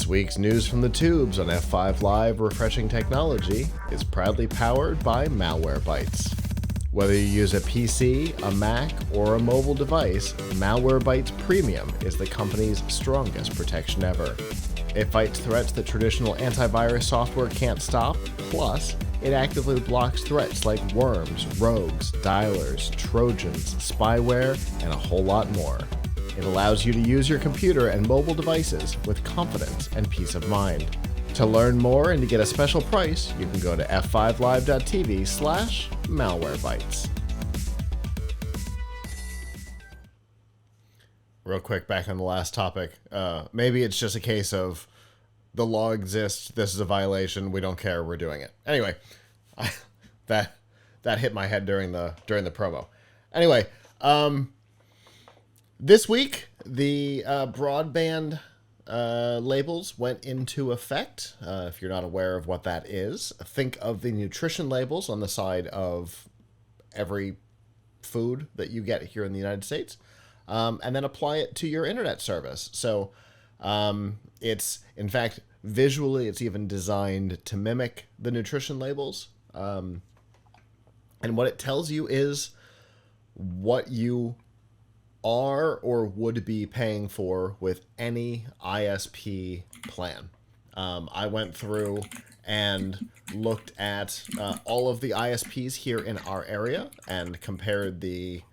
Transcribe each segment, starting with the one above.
This week's news from the tubes on F5 Live Refreshing Technology is proudly powered by Malwarebytes. Whether you use a PC, a Mac, or a mobile device, Malwarebytes Premium is the company's strongest protection ever. It fights threats that traditional antivirus software can't stop, plus it actively blocks threats like worms, rogues, dialers, trojans, spyware, and a whole lot more. It allows you to use your computer and mobile devices with confidence and peace of mind. To learn more and to get a special price, you can go to f5live.tv/malwarebytes. Real quick, back on the last topic. Maybe it's just a case of the law exists, this is a violation, we don't care, we're doing it. Anyway, that hit my head during the promo. Anyway, this week, the broadband labels went into effect. If you're not aware of what that is, think of the nutrition labels on the side of every food that you get here in the United States, and then apply it to your internet service. So it's, in fact, visually, it's even designed to mimic the nutrition labels. And what it tells you is what you are or would be paying for with any ISP plan. I went through and looked at all of the ISPs here in our area and compared the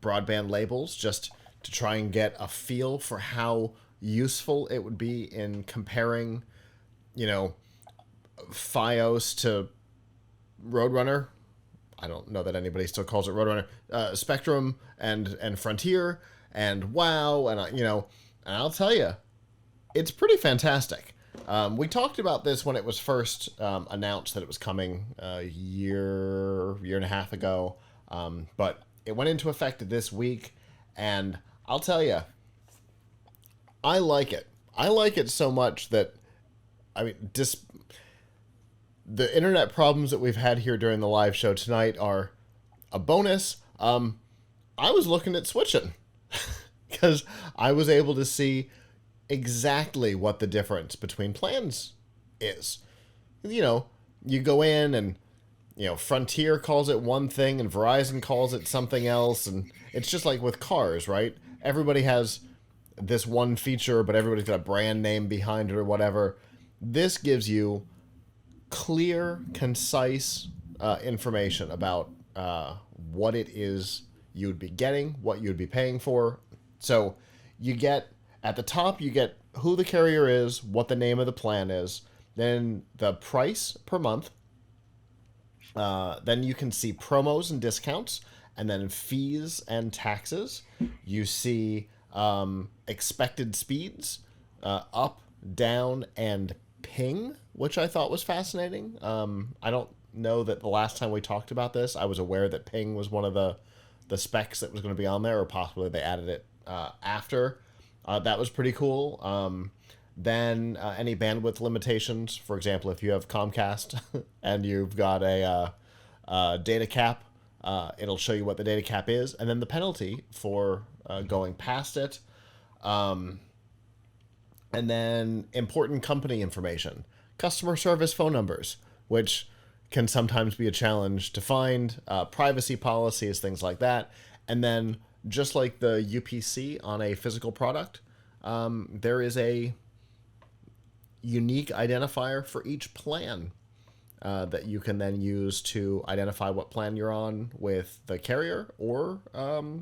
broadband labels just to try and get a feel for how useful it would be in comparing, Fios to Roadrunner. I don't know that anybody still calls it Roadrunner, Spectrum and Frontier and WoW, and and I'll tell you, it's pretty fantastic. We talked about this when it was first announced that it was coming a year and a half ago, but it went into effect this week, and I'll tell you, I like it. I like it so much that, the internet problems that we've had here during the live show tonight are a bonus. I was looking at switching because I was able to see exactly what the difference between plans is. You go in and, Frontier calls it one thing and Verizon calls it something else. And it's just like with cars, right? Everybody has this one feature, but everybody's got a brand name behind it or whatever. This gives you clear, concise information about what it is you would be getting, what you would be paying for. So you get, at the top, you get who the carrier is, what the name of the plan is, then the price per month. Then you can see promos and discounts, and then fees and taxes. You see expected speeds, up, down, and ping, which I thought was fascinating. I don't know that the last time we talked about this, I was aware that ping was one of the specs that was going to be on there, or possibly they added it after. That was pretty cool. Then any bandwidth limitations, for example, if you have Comcast and you've got a data cap, it'll show you what the data cap is, and then the penalty for going past it. And then important company information, customer service phone numbers, which can sometimes be a challenge to find, privacy policies, things like that. And then just like the UPC on a physical product, there is a unique identifier for each plan that you can then use to identify what plan you're on with the carrier or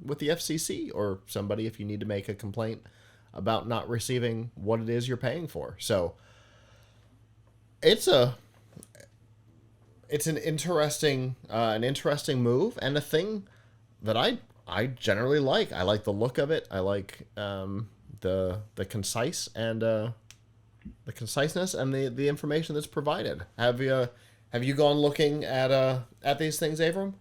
with the FCC or somebody if you need to make a complaint about not receiving what it is you're paying for. So it's an interesting move, and a thing that I generally like. I like the look of it. I like the concise and the conciseness and the information that's provided. Have you gone looking at these things, Avram?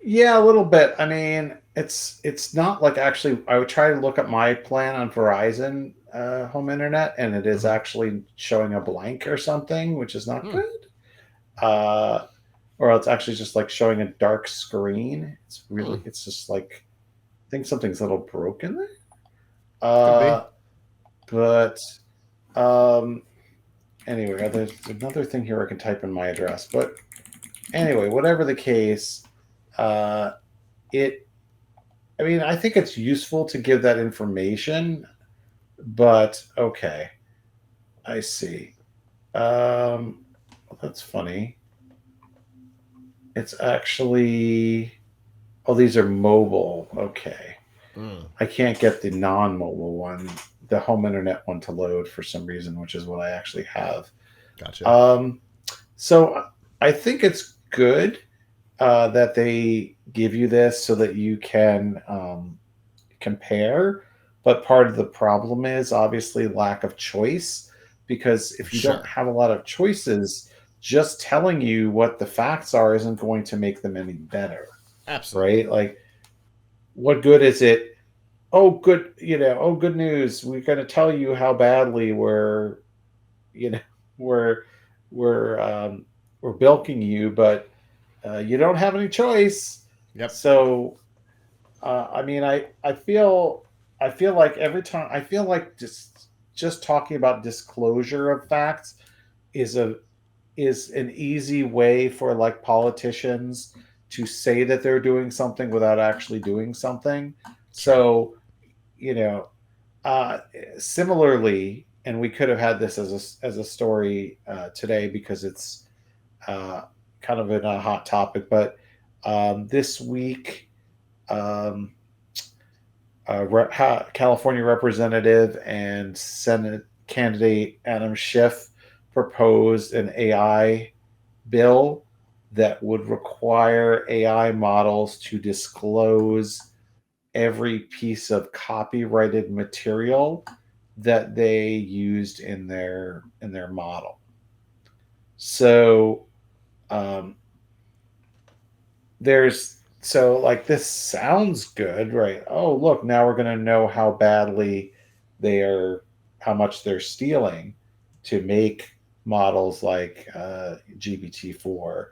Yeah, a little bit. I mean, it's not like, actually, I would try to look at my plan on Verizon home internet, and it is actually showing a blank or something, which is not good. Or it's actually just like showing a dark screen. It's just like, I think something's a little broken there. Could be. But um, anyway, there's another thing here I can type in my address. But anyway, whatever the case, uh, it. I mean, I think it's useful to give that information, but okay, I see. Um, that's funny. It's actually. Oh, these are mobile. Okay. Mm, I can't get the non-mobile one, the home internet one to load for some reason, which is what I actually have. gotcha. Um, so I think it's good that they give you this so that you can compare. But part of the problem is obviously lack of choice, because if you don't Sure. have a lot of choices, just telling you what the facts are isn't going to make them any better, Absolutely. right? Like, what good is it? Oh, good, oh, good news. We're going to tell you how badly you know, we're we're we're bilking you, but you don't have any choice. Yep. So, I mean, I feel like every time I feel like just talking about disclosure of facts is a is an easy way for like politicians to say that they're doing something without actually doing something. Sure. So, you know, uh, similarly, and we could have had this as a story today because it's uh, kind of in a hot topic, but this week, um, California Representative and Senate candidate Adam Schiff proposed an AI bill that would require AI models to disclose every piece of copyrighted material that they used in their model. So um, like this sounds good, right? Oh, look, now we're going to know how badly they are, how much they're stealing to make models like GPT-4.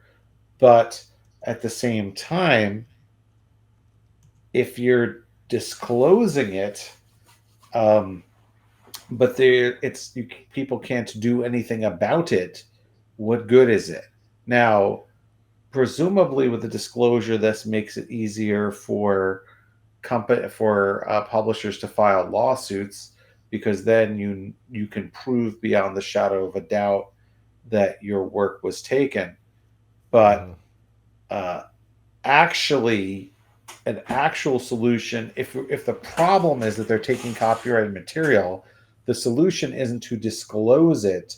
But at the same time, if you're disclosing it, um, but people can't do anything about it, what good is it? Now, presumably with the disclosure, this makes it easier for publishers to file lawsuits, because then you can prove beyond the shadow of a doubt that your work was taken. But Hmm. uh, actually, an actual solution, if the problem is that they're taking copyrighted material, the solution isn't to disclose it.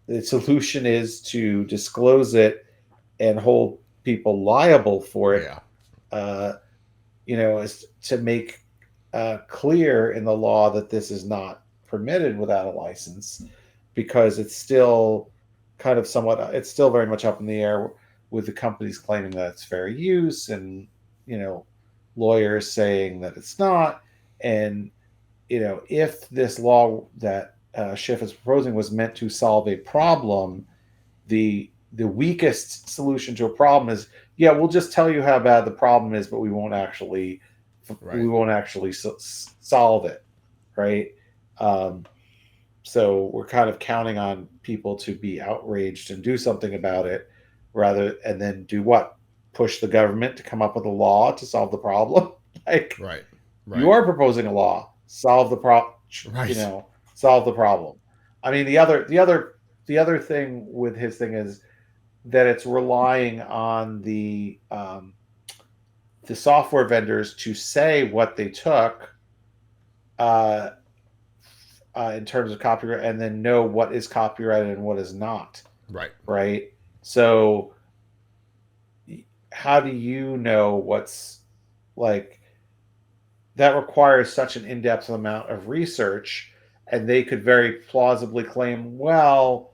The solution is to disclose it and hold people liable for it. Yeah. uh, is to make clear in the law that this is not permitted without a license, because it's still it's still very much up in the air, with the companies claiming that it's fair use, and you know lawyers saying that it's not. And if this law that Schiff is proposing was meant to solve a problem, the weakest solution to a problem is, yeah, we'll just tell you how bad the problem is, but we Right. won't actually solve it, right? um, so we're kind of counting on people to be outraged and do something about it, and then do what? Push the government to come up with a law to solve the problem. Like, Right. you Right. are proposing a law, solve the problem, you Right. know solve the problem. I mean, the other thing with his thing is that it's relying on the software vendors to say what they took, uh, in terms of copyright, and then know what is copyrighted and what is not, Right. right? So how do you know what's, like, that requires such an in-depth amount of research, and they could very plausibly claim, well,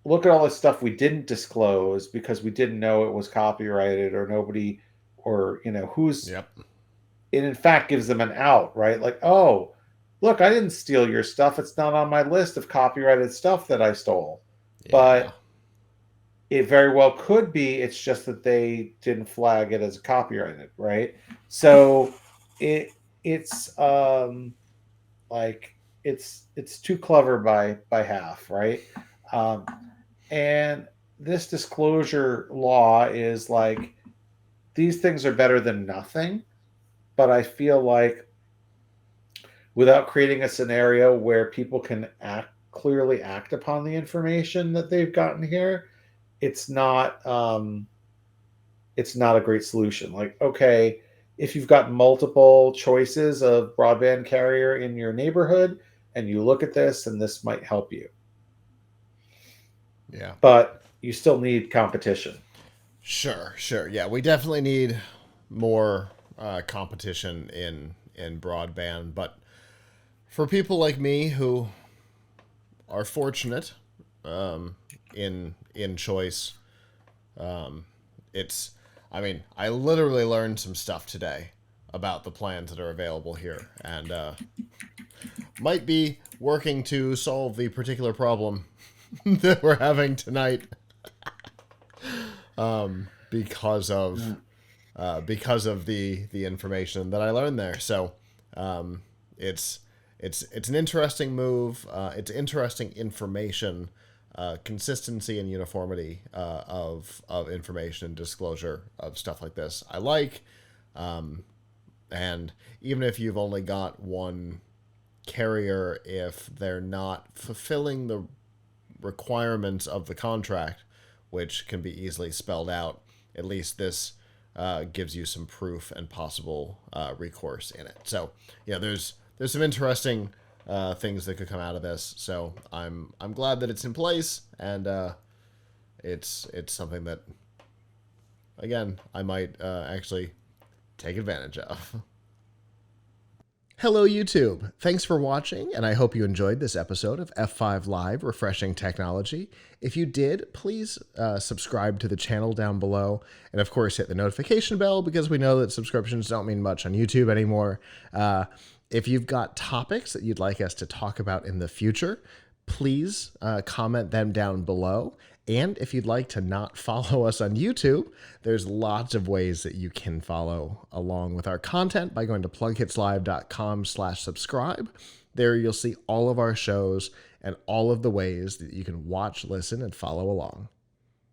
look at all this stuff we didn't disclose because we didn't know it was copyrighted, or nobody, or who's, Yep. it in fact gives them an out, right? Like, oh, look, I didn't steal your stuff, it's not on my list of copyrighted stuff that I stole. Yeah. But it very well could be it's just that they didn't flag it as copyrighted, right? So it it's like, it's too clever by half, right? Um, and this disclosure law is like these things are better than nothing, but I feel like without creating a scenario where people can clearly act upon the information that they've gotten here, it's not it's not a great solution. Like, okay, if you've got multiple choices of broadband carrier in your neighborhood and you look at this and this might help you, Yeah. but you still need competition. Sure. Yeah, we definitely need more competition in broadband, but for people like me who are fortunate in choice, it's I mean, I literally learned some stuff today about the plans that are available here, and might be working to solve the particular problem that we're having tonight, because of the information that I learned there. So it's it's an interesting move. It's interesting information, consistency and uniformity of information and disclosure of stuff like this. I like, and even if you've only got one carrier, if they're not fulfilling the requirements of the contract, which can be easily spelled out, at least this gives you some proof and possible recourse in it. So yeah, there's some interesting things that could come out of this. So I'm glad that it's in place, and it's something that, again, I might actually take advantage of. Hello, YouTube. Thanks for watching, and I hope you enjoyed this episode of F5 Live Refreshing Technology. If you did, please subscribe to the channel down below, and of course hit the notification bell, because we know that subscriptions don't mean much on YouTube anymore. If you've got topics that you'd like us to talk about in the future, please comment them down below. And if you'd like to not follow us on YouTube, there's lots of ways that you can follow along with our content by going to plughitslive.com/subscribe. There you'll see all of our shows and all of the ways that you can watch, listen, and follow along.